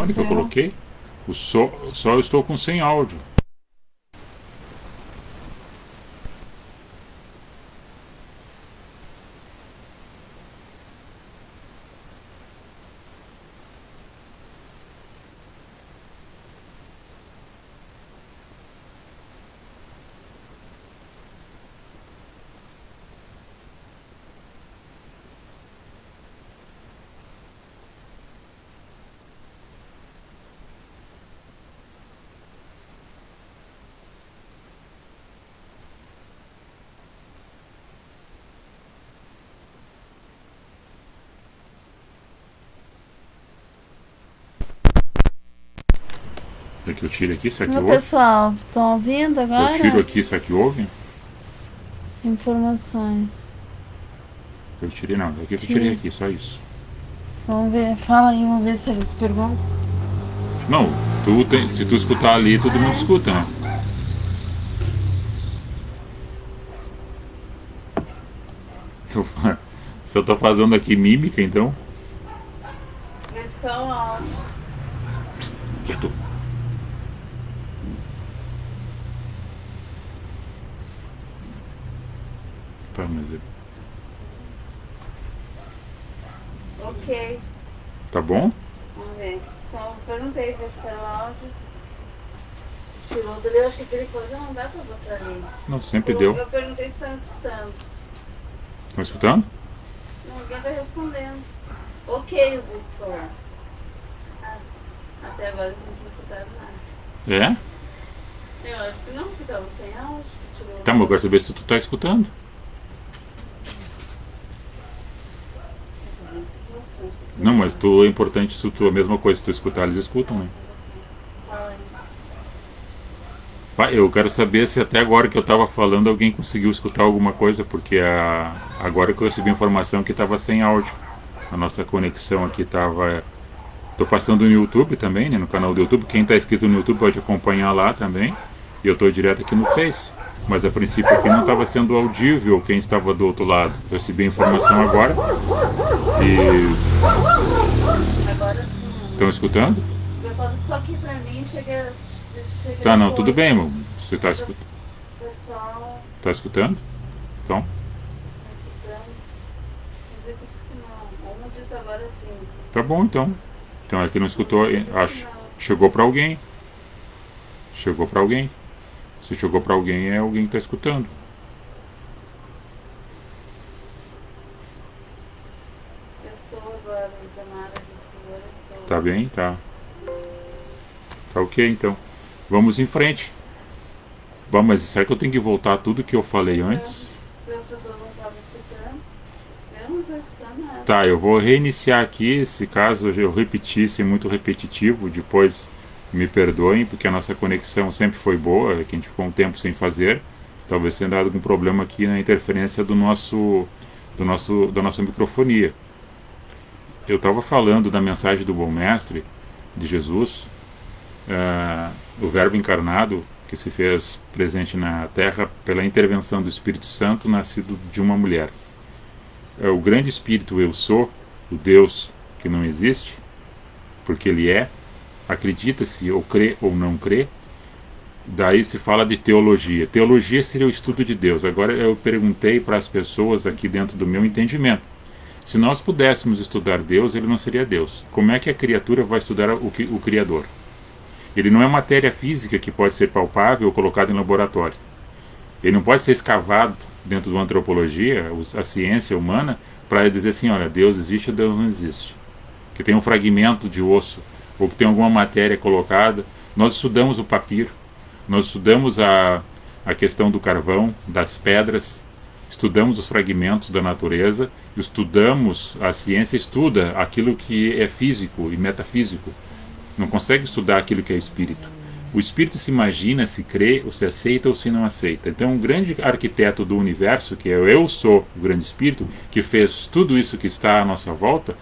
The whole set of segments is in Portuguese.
microfone que eu coloquei. Só eu estou com sem áudio. É que eu tiro aqui, será que Meu ouve? pessoal, estão ouvindo agora? Eu tiro aqui, será que ouve? Informações. Eu tirei não, é que eu tirei aqui, só isso. Vamos ver, fala aí, vamos ver se eles perguntam. Não, se tu escutar ali, todo mundo escuta, né? Eu, se eu tô fazendo aqui mímica, então. Eles estão áudio. Quieto. Tá, mas Ok. tá bom? Vamos ver. Só perguntei se está o áudio. Tirou dali, eu acho que aquele coisa não dá pra botar ali. Não, sempre deu. Eu perguntei se estão escutando. Estão escutando? Ninguém tá respondendo. Ok, o Zico falou. Até agora eles não escutaram nada. É? Eu acho que não, porque tava sem áudio. Tá, mas eu quero saber se tu tá escutando. Não, mas tu é importante se tu a mesma coisa, se tu escutar, eles escutam, né? Pai, eu quero saber se até agora que eu tava falando alguém conseguiu escutar alguma coisa, porque agora que eu recebi a informação que tava sem áudio. A nossa conexão aqui tava. Tô passando no YouTube também, né? No canal do YouTube. Quem tá inscrito no YouTube pode acompanhar lá também. E eu tô direto aqui no Face. Mas a princípio aqui não estava sendo audível quem estava do outro lado. Eu recebi a informação agora. E. Agora sim. Estão escutando? O pessoal só aqui pra mim chega Tá, não, depois. tudo bem, irmão. Você tá escutando? Pessoal. Tá escutando? Então. Agora sim. Tá bom, então. Então é que não escutou, acho. Chegou para alguém. Chegou para alguém. Se chegou para alguém, é alguém que tá escutando. Tá bem? Tá. Tá ok, então. Vamos em frente. Bom, mas será que eu tenho que voltar tudo que eu falei antes? Se as pessoas não estavam escutando, eu não estou escutando nada. Tá, eu vou reiniciar aqui. Se caso eu repetisse muito repetitivo, depois me perdoem, porque a nossa conexão sempre foi boa, que a gente ficou um tempo sem fazer. Talvez tenha dado algum problema aqui na interferência da nossa microfonia. Eu estava falando da mensagem do Bom Mestre, de Jesus, o Verbo encarnado, que se fez presente na Terra pela intervenção do Espírito Santo, nascido de uma mulher. O grande Espírito Eu Sou, o Deus que não existe, porque Ele é, acredita-se ou crê ou não crê. Daí se fala de teologia. Teologia seria o estudo de Deus. Agora eu perguntei para as pessoas aqui dentro do meu entendimento. Se nós pudéssemos estudar Deus, Ele não seria Deus. Como é que a criatura vai estudar o Criador? Ele não é matéria física que pode ser palpável ou colocada em laboratório. Ele não pode ser escavado dentro de uma antropologia, a ciência humana, para dizer assim, olha, Deus existe ou Deus não existe. Que tem um fragmento de osso, ou que tem alguma matéria colocada. Nós estudamos o papiro, nós estudamos a questão do carvão, das pedras, estudamos os fragmentos da natureza, estudamos, a ciência estuda aquilo que é físico e metafísico. Não consegue estudar aquilo que é espírito. O espírito se imagina, se crê, ou se aceita ou se não aceita. Então, um grande arquiteto do universo, que é o Eu Sou, o grande espírito, que fez tudo isso que está à nossa volta,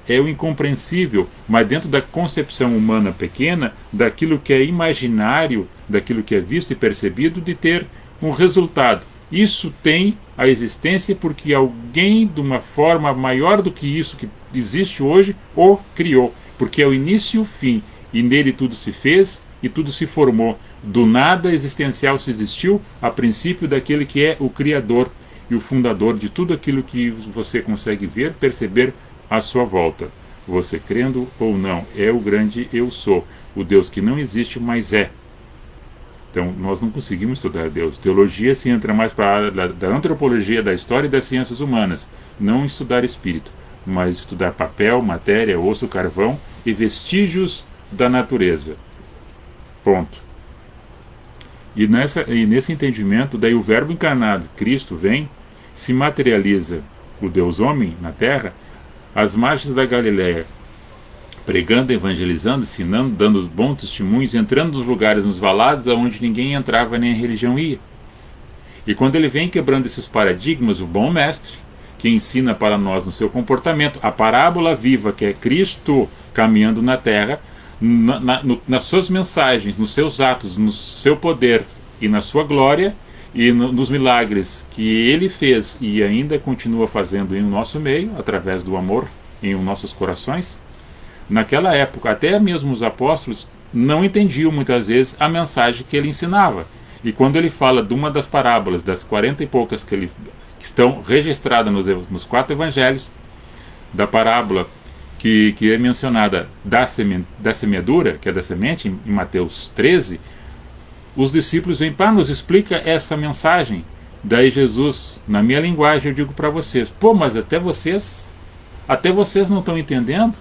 é o incompreensível, mas dentro da concepção humana pequena, daquilo que é imaginário, daquilo que é visto e percebido, de ter um resultado. Isso tem a existência porque alguém, de uma forma maior do que isso que existe hoje, o criou. Porque é o início e o fim. e nele tudo se fez e tudo se formou. Do nada existencial se existiu, a princípio daquele que é o Criador e o fundador de tudo aquilo que você consegue ver, perceber à sua volta. Você crendo ou não, é o grande eu sou, o Deus que não existe, mas é. Então, nós não conseguimos estudar Deus. Teologia se entra mais para a área da antropologia, da história e das ciências humanas. Não estudar espírito, mas estudar papel, matéria, osso, carvão e vestígios da natureza. Ponto. E nesse entendimento, daí o verbo encarnado, Cristo, vem, se materializa o Deus homem na terra, às margens da Galileia, pregando, evangelizando, ensinando, dando bons testemunhos, entrando nos lugares, nos valados, aonde ninguém entrava nem a religião ia. E quando ele vem quebrando esses paradigmas, o bom mestre, que ensina para nós no seu comportamento, a parábola viva, que é Cristo caminhando na terra, nas suas mensagens, nos seus atos, no seu poder e na sua glória, e nos milagres que ele fez e ainda continua fazendo em nosso meio, através do amor em nossos corações. Naquela época, até mesmo os apóstolos não entendiam muitas vezes a mensagem que ele ensinava. E quando ele fala de uma das parábolas, das 40 e poucas que estão registradas nos 4 evangelhos, da parábola que é mencionada da semeadura, que é da semente, em Mateus 13, os discípulos vêm, nos explica essa mensagem. Daí Jesus, na minha linguagem, eu digo para vocês, mas até vocês não estão entendendo?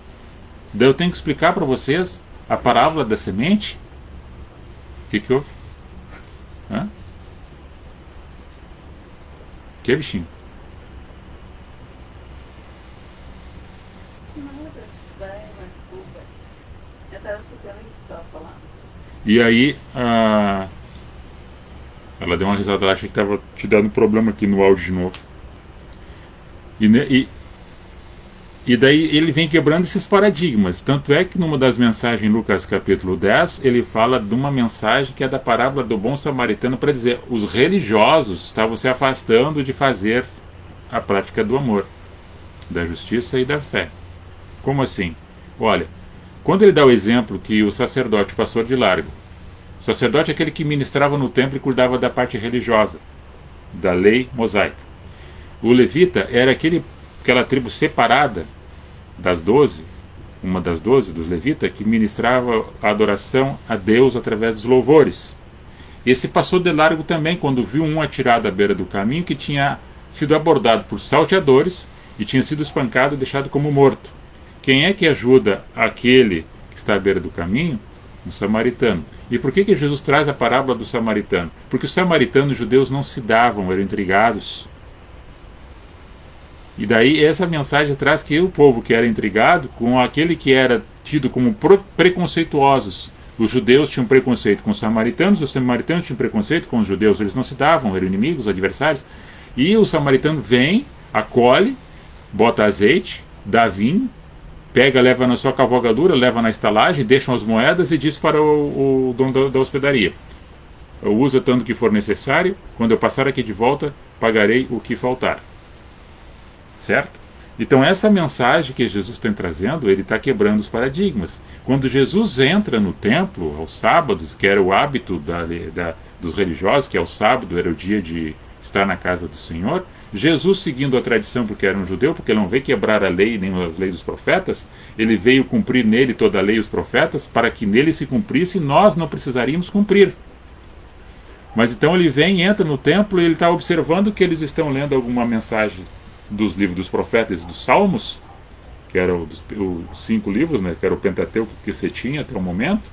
Daí eu tenho que explicar para vocês a parábola da semente? O que houve? Hã? Que bichinho? E aí, ela deu uma risada, ela achei que estava te dando problema aqui no áudio de novo. E daí ele vem quebrando esses paradigmas. Tanto é que numa das mensagens em Lucas capítulo 10, ele fala de uma mensagem que é da parábola do bom samaritano, para dizer, os religiosos estavam se afastando de fazer a prática do amor, da justiça e da fé. Como assim? Olha, quando ele dá o exemplo que o sacerdote passou de largo, o sacerdote é aquele que ministrava no templo e cuidava da parte religiosa, da lei mosaica. O levita era aquela tribo separada das 12, uma das 12 dos levitas, que ministrava a adoração a Deus através dos louvores. Esse passou de largo também quando viu um atirado à beira do caminho que tinha sido abordado por salteadores e tinha sido espancado e deixado como morto. Quem é que ajuda aquele que está à beira do caminho? Um samaritano. E por que Jesus traz a parábola do samaritano? Porque os samaritanos, os judeus, não se davam, eram intrigados. E daí essa mensagem traz que o povo que era intrigado com aquele que era tido como preconceituosos. Os judeus tinham preconceito com os samaritanos tinham preconceito com os judeus, eles não se davam, eram inimigos, adversários. E o samaritano vem, acolhe, bota azeite, dá vinho, pega, leva na sua cavalgadura, leva na estalagem, deixam as moedas e diz para o dono da hospedaria: eu uso tanto que for necessário, quando eu passar aqui de volta, pagarei o que faltar. Certo? Então essa mensagem que Jesus está trazendo, ele está quebrando os paradigmas. Quando Jesus entra no templo, aos sábados, que era o hábito dos religiosos, que é o sábado, era o dia de estar na casa do Senhor, Jesus, seguindo a tradição, porque era um judeu, porque ele não veio quebrar a lei, nem as leis dos profetas, ele veio cumprir nele toda a lei e os profetas, para que nele se cumprisse e nós não precisaríamos cumprir. Mas então ele vem e entra no templo e ele está observando que eles estão lendo alguma mensagem dos livros dos profetas e dos salmos, que eram os 5 livros, né, que era o Pentateuco que você tinha até o momento,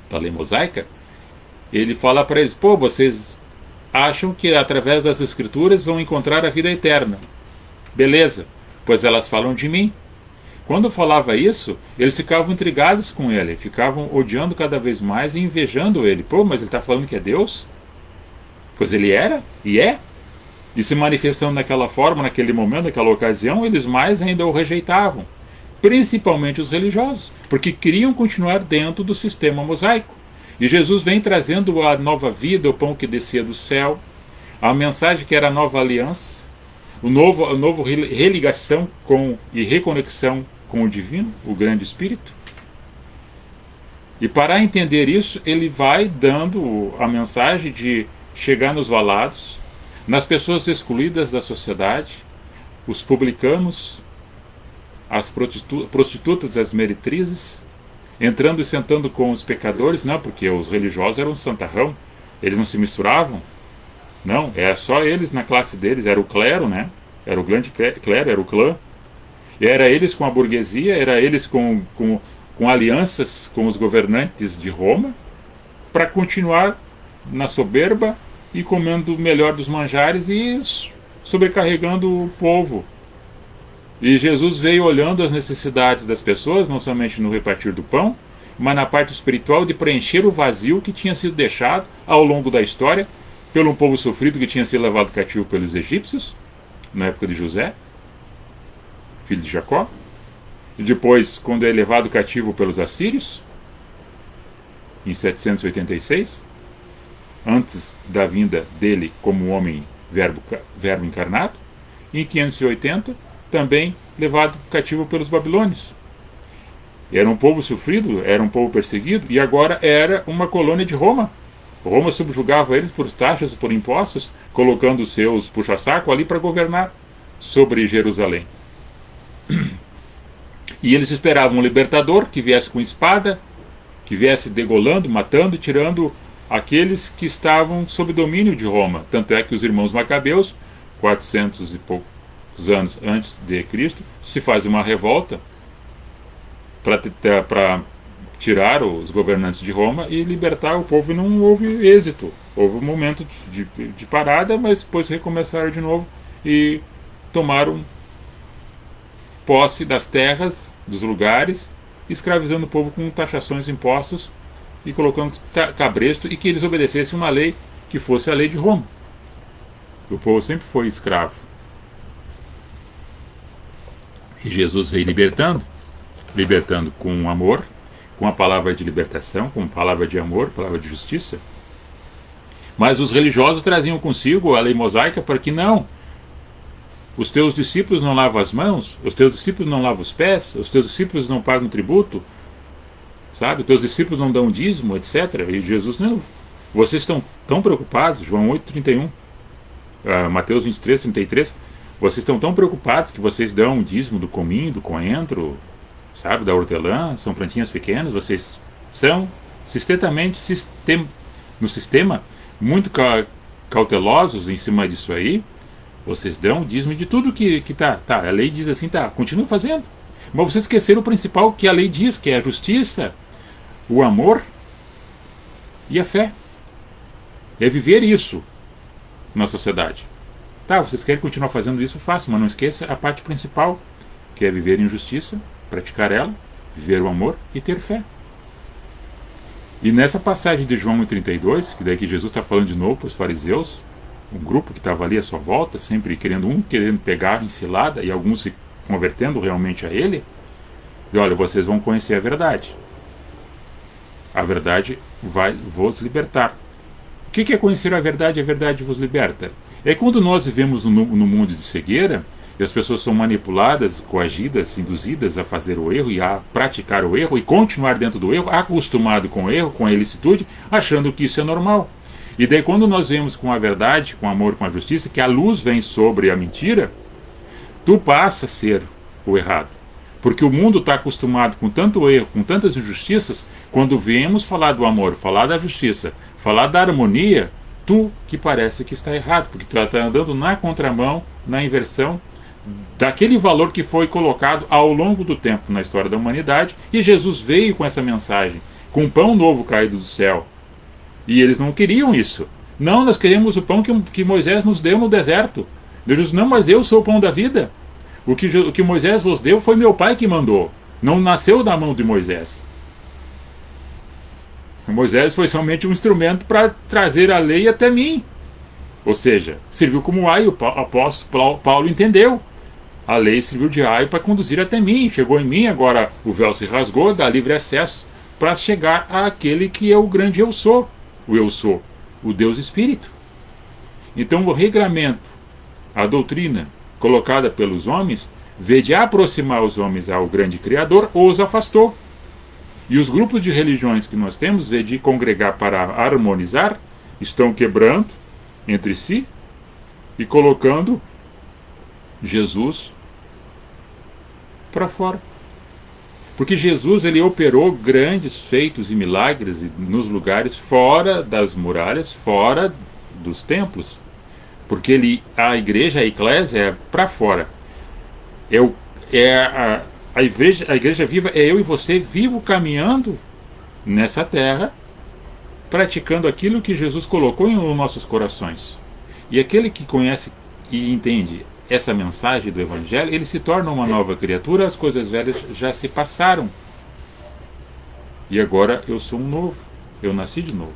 da lei mosaica. Ele fala para eles: vocês acham que através das escrituras vão encontrar a vida eterna. Beleza, pois elas falam de mim. Quando falava isso, eles ficavam intrigados com ele, ficavam odiando cada vez mais e invejando ele. Mas ele está falando que é Deus? Pois ele era e é. E se manifestando daquela forma, naquele momento, naquela ocasião, eles mais ainda o rejeitavam. Principalmente os religiosos, porque queriam continuar dentro do sistema mosaico. E Jesus vem trazendo a nova vida, o pão que descia do céu, a mensagem que era a nova aliança, a novo religação e reconexão com o divino, o grande Espírito. E para entender isso, ele vai dando a mensagem de chegar nos valados, nas pessoas excluídas da sociedade, os publicanos, as prostitutas, as meretrizes, entrando e sentando com os pecadores. Não, porque os religiosos eram santarrão, eles não se misturavam. Não, era só eles na classe deles, era o clero, né? Era o grande clero, era o clã. E era eles com a burguesia, era eles com alianças com os governantes de Roma, para continuar na soberba e comendo o melhor dos manjares e sobrecarregando o povo. E Jesus veio olhando as necessidades das pessoas, não somente no repartir do pão, mas na parte espiritual de preencher o vazio que tinha sido deixado ao longo da história pelo povo sofrido que tinha sido levado cativo pelos egípcios, na época de José, filho de Jacó, e depois quando é levado cativo pelos assírios, em 786, antes da vinda dele como homem verbo encarnado, e em 580, também levado cativo pelos babilônios. Era um povo sofrido, era um povo perseguido, e agora era uma colônia de Roma. Roma subjugava eles por taxas, por impostos, colocando os seus puxa-saco ali para governar sobre Jerusalém. E eles esperavam um libertador que viesse com espada, que viesse degolando, matando e tirando aqueles que estavam sob domínio de Roma. Tanto é que os irmãos Macabeus, 400 e poucos anos antes de Cristo, se faz uma revolta para tirar os governantes de Roma e libertar o povo, e não houve êxito. Houve um momento de parada, mas depois recomeçaram de novo e tomaram posse das terras, dos lugares, escravizando o povo com taxações, impostos e colocando cabresto, e que eles obedecessem uma lei que fosse a lei de Roma. O povo sempre foi escravo. E Jesus veio libertando com amor, com a palavra de libertação, com a palavra de amor, palavra de justiça. Mas os religiosos traziam consigo a lei mosaica para que não, os teus discípulos não lavam as mãos, os teus discípulos não lavam os pés, os teus discípulos não pagam tributo, sabe? Os teus discípulos não dão dízimo, etc. E Jesus, não, vocês estão tão preocupados, João 8,31, Mateus 23,33, vocês estão tão preocupados que vocês dão o dízimo do cominho, do coentro, sabe, da hortelã, são plantinhas pequenas, vocês são no sistema muito cautelosos em cima disso aí. Vocês dão o dízimo de tudo que tá, a lei diz assim, continua fazendo. Mas vocês esqueceram o principal que a lei diz, que é a justiça, o amor e a fé. É viver isso na sociedade. Vocês querem continuar fazendo isso, façam, mas não esqueça a parte principal, que é viver em justiça, praticar ela, viver o amor e ter fé. E nessa passagem de João 1,32, que daí que Jesus está falando de novo para os fariseus, um grupo que estava ali à sua volta, sempre querendo pegar em cilada, e alguns se convertendo realmente a ele, e olha, vocês vão conhecer a verdade. A verdade vai vos libertar. O que é conhecer a verdade? A verdade vos liberta. É quando nós vivemos no mundo de cegueira, e as pessoas são manipuladas, coagidas, induzidas a fazer o erro e a praticar o erro, e continuar dentro do erro, acostumado com o erro, com a ilicitude, achando que isso é normal. E daí quando nós vemos com a verdade, com o amor, com a justiça, que a luz vem sobre a mentira, tu passa a ser o errado. Porque o mundo está acostumado com tanto erro, com tantas injustiças, quando viemos falar do amor, falar da justiça, falar da harmonia, tu que parece que está errado, porque tu está andando na contramão, na inversão daquele valor que foi colocado ao longo do tempo na história da humanidade, e Jesus veio com essa mensagem, com um pão novo caído do céu. E eles não queriam isso. Não, nós queremos o pão que Moisés nos deu no deserto. Deus disse, não, mas eu sou o pão da vida. O que Moisés vos deu foi meu pai que mandou. Não nasceu da mão de Moisés. Moisés foi somente um instrumento para trazer a lei até mim. Ou seja, serviu como aio. O apóstolo Paulo entendeu. A lei serviu de aio para conduzir até mim. Chegou em mim, agora o véu se rasgou, dá livre acesso para chegar àquele que é o grande eu sou. O eu sou, o Deus Espírito. Então o regramento, a doutrina colocada pelos homens, veio de aproximar os homens ao grande Criador, ou os afastou. E os grupos de religiões que nós temos, em vez de congregar para harmonizar, estão quebrando entre si e colocando Jesus para fora. Porque Jesus, ele operou grandes feitos e milagres nos lugares fora das muralhas, fora dos templos. Porque a igreja, a eclésia, é para fora. A igreja viva é eu e você vivo caminhando nessa terra, praticando aquilo que Jesus colocou em nossos corações. E aquele que conhece e entende essa mensagem do Evangelho, ele se torna uma nova criatura, as coisas velhas já se passaram. E agora eu sou um novo, eu nasci de novo.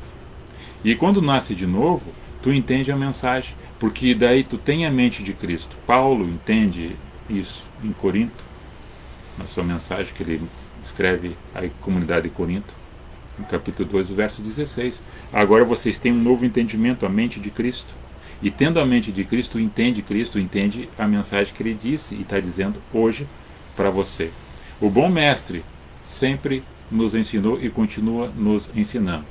E quando nasce de novo, tu entende a mensagem, porque daí tu tem a mente de Cristo. Paulo entende isso em Corinto, na sua mensagem que ele escreve à comunidade de Corinto, no capítulo 2, verso 16. Agora vocês têm um novo entendimento, a mente de Cristo. E tendo a mente de Cristo, entende a mensagem que ele disse e está dizendo hoje para você. O bom mestre sempre nos ensinou e continua nos ensinando.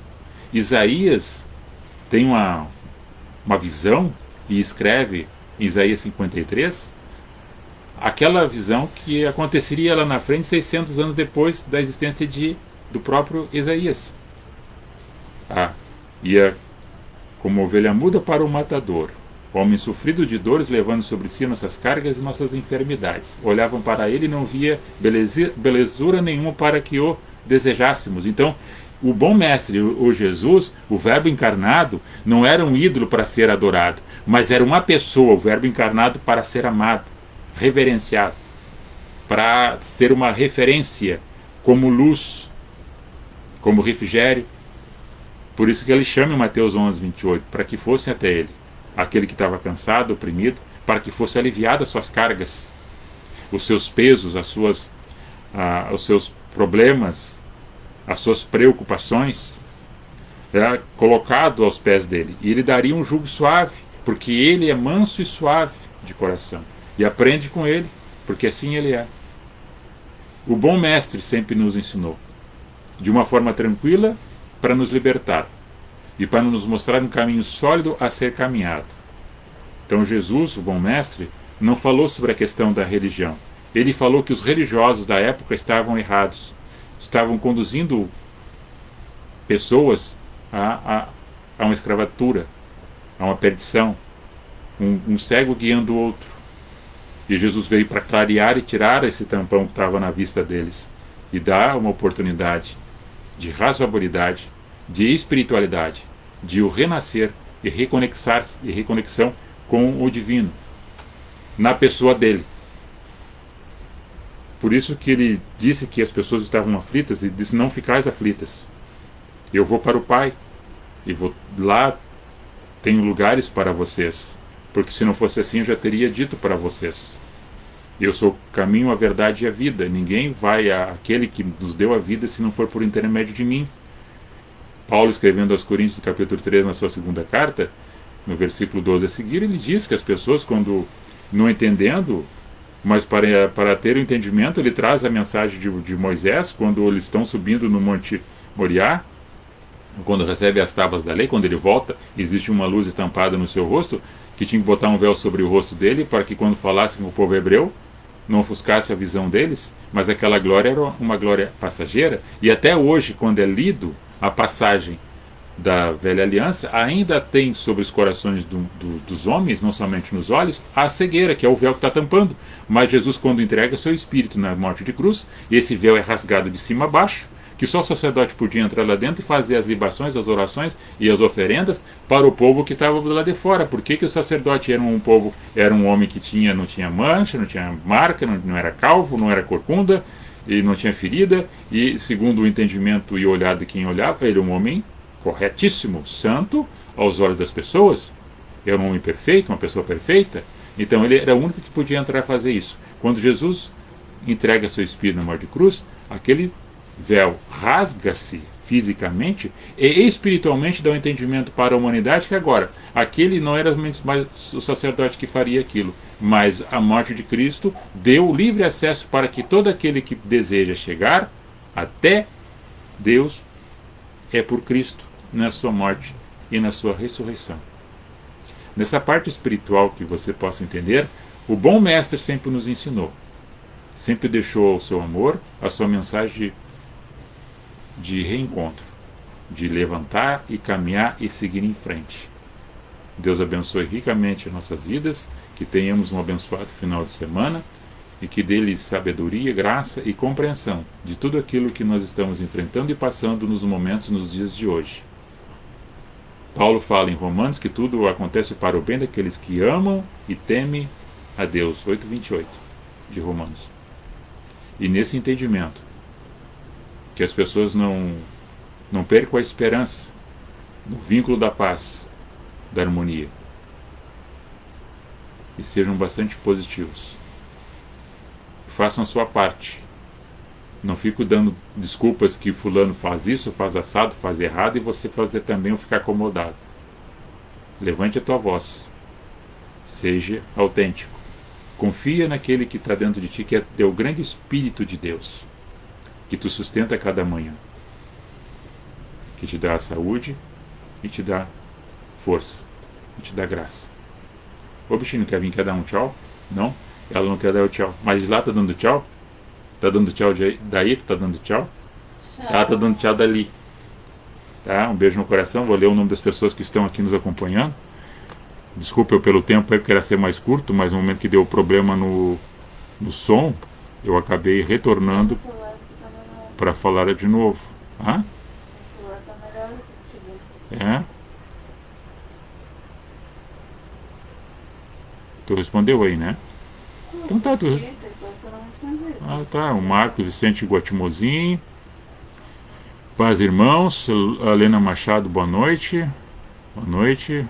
Isaías tem uma visão e escreve em Isaías 53 aquela visão que aconteceria lá na frente 600 anos depois da existência do próprio Isaías. Ia como ovelha muda para o matador, homem sofrido de dores, levando sobre si nossas cargas e nossas enfermidades. Olhavam para ele e não via belezura nenhuma para que o desejássemos. Então, o bom mestre, o Jesus, o Verbo encarnado, não era um ídolo para ser adorado, mas era uma pessoa, o Verbo encarnado, para ser amado, reverenciado, para ter uma referência como luz, como refrigério. Por isso que ele chama em Mateus 11, 28, para que fossem até ele, aquele que estava cansado, oprimido, para que fosse aliviado as suas cargas, os seus pesos, os seus problemas, as suas preocupações, colocado aos pés dele. E ele daria um jugo suave, porque ele é manso e suave de coração. E aprende com ele, porque assim ele é. O bom mestre sempre nos ensinou, de uma forma tranquila, para nos libertar e para nos mostrar um caminho sólido a ser caminhado. Então Jesus, o bom mestre, não falou sobre a questão da religião. Ele falou que os religiosos da época estavam errados, estavam conduzindo pessoas a uma escravatura, a uma perdição, um cego guiando o outro. E Jesus veio para clarear e tirar esse tampão que estava na vista deles e dar uma oportunidade de razoabilidade, de espiritualidade, de o renascer e reconexão com o divino, na pessoa dele. Por isso que ele disse que as pessoas estavam aflitas, e disse: não ficais aflitas, eu vou para o Pai, e lá tenho lugares para vocês, porque se não fosse assim eu já teria dito para vocês. Eu sou o caminho, a verdade e a vida. Ninguém vai àquele que nos deu a vida se não for por intermédio de mim. Paulo, escrevendo aos Coríntios, no capítulo 3, na sua segunda carta, no versículo 12 a seguir, ele diz que as pessoas, quando não entendendo, mas para ter o entendimento, ele traz a mensagem de Moisés, quando eles estão subindo no Monte Moriá, quando recebe as tábuas da lei, quando ele volta, existe uma luz estampada no seu rosto, que tinha que botar um véu sobre o rosto dele, para que quando falasse com o povo hebreu, não ofuscasse a visão deles, mas aquela glória era uma glória passageira. E até hoje, quando é lido a passagem da velha aliança, ainda tem sobre os corações dos homens, não somente nos olhos, a cegueira, que é o véu que está tampando. Mas Jesus, quando entrega seu espírito na morte de cruz, esse véu é rasgado de cima a baixo, que só o sacerdote podia entrar lá dentro e fazer as libações, as orações e as oferendas para o povo que estava lá de fora. Por que o sacerdote era um homem que não tinha mancha, não tinha marca, não era calvo, não era corcunda, e não tinha ferida, e segundo o entendimento e olhar de quem olhava, ele era um homem corretíssimo, santo aos olhos das pessoas, era um homem perfeito, uma pessoa perfeita. Então ele era o único que podia entrar a fazer isso. Quando Jesus entrega seu espírito na morte de cruz, aquele véu rasga-se fisicamente e espiritualmente dá um entendimento para a humanidade que agora, aquele não era mais o sacerdote que faria aquilo, mas a morte de Cristo deu livre acesso para que todo aquele que deseja chegar até Deus é por Cristo na sua morte e na sua ressurreição. Nessa parte espiritual que você possa entender, o bom mestre sempre nos ensinou, sempre deixou o seu amor, a sua mensagem de reencontro, de levantar e caminhar e seguir em frente. Deus abençoe ricamente as nossas vidas, que tenhamos um abençoado final de semana e que dê-lhe sabedoria, graça e compreensão de tudo aquilo que nós estamos enfrentando e passando nos momentos, nos dias de hoje. Paulo fala em Romanos que tudo acontece para o bem daqueles que amam e temem a Deus, 8:28 de Romanos. E nesse entendimento, que as pessoas não percam a esperança no vínculo da paz, da harmonia, e sejam bastante positivos. Façam a sua parte. Não fico dando desculpas que fulano faz isso, faz assado, faz errado, e você fazer também ou ficar acomodado. Levante a tua voz. Seja autêntico. Confia naquele que está dentro de ti, que é o grande Espírito de Deus, que te sustenta a cada manhã, que te dá a saúde e te dá força, e te dá graça. Ô bichinho, quer vir, quer dar um tchau? Não? Ela não quer dar o tchau. Mas lá tá dando tchau? Tá dando tchau daí? Tu tá dando tchau? Tchau. Ela tá dando tchau dali. Tá? Um beijo no coração. Vou ler o nome das pessoas que estão aqui nos acompanhando. Desculpa eu pelo tempo aí, porque era ser mais curto, mas no momento que deu problema no som, eu acabei retornando para falar de novo. Hã? O celular tá melhor do que te ver. É? Tu respondeu aí, né? Então tá, tu... Ah, tá. O Marcos Vicente Guatimozinho. Paz, irmãos. A Lena Machado, boa noite. Boa noite.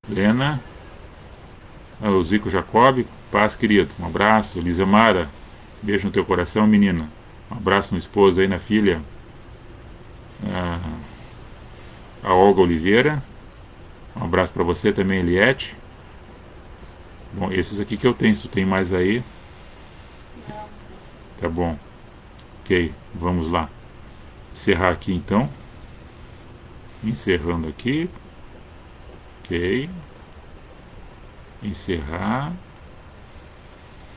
Lena. O Zico Jacob. Paz, querido. Um abraço. Elisa Mara. Beijo no teu coração, menina. Um abraço no esposo aí, na filha. A Olga Oliveira. Um abraço para você também, Eliette. Bom, esses aqui que eu tenho. Se tu tem mais aí. Tá bom. Ok, vamos lá. Encerrar aqui então. Encerrando aqui. Ok. Encerrar.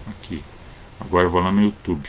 Aqui. Agora eu vou lá no YouTube.